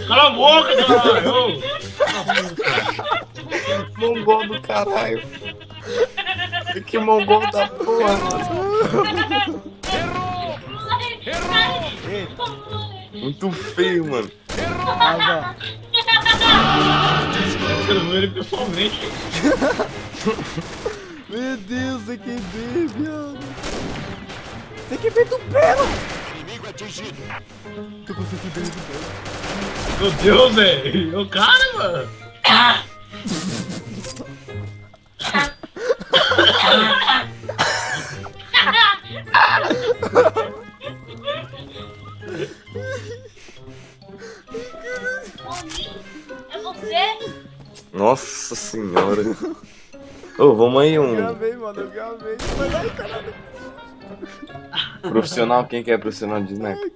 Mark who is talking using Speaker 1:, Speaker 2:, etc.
Speaker 1: Cala a boca, caralho!
Speaker 2: Mongol do caralho. Que mongol da porra, mano. Muito feio, mano.
Speaker 1: Eu quero ver ele pessoalmente.
Speaker 3: Meu Deus, você quer ver, viado? Você quer ver do pelo?
Speaker 4: Inimigo atingido.
Speaker 3: Tô conseguindo ver do pelo.
Speaker 1: Meu Deus, velho! O cara, mano!
Speaker 5: É você?
Speaker 2: Nossa senhora. Ô, vamos aí
Speaker 3: Eu
Speaker 2: um
Speaker 3: gravei, mano, eu gravei. Mas ai, caralho.
Speaker 2: profissional. Quem que é profissional de snack?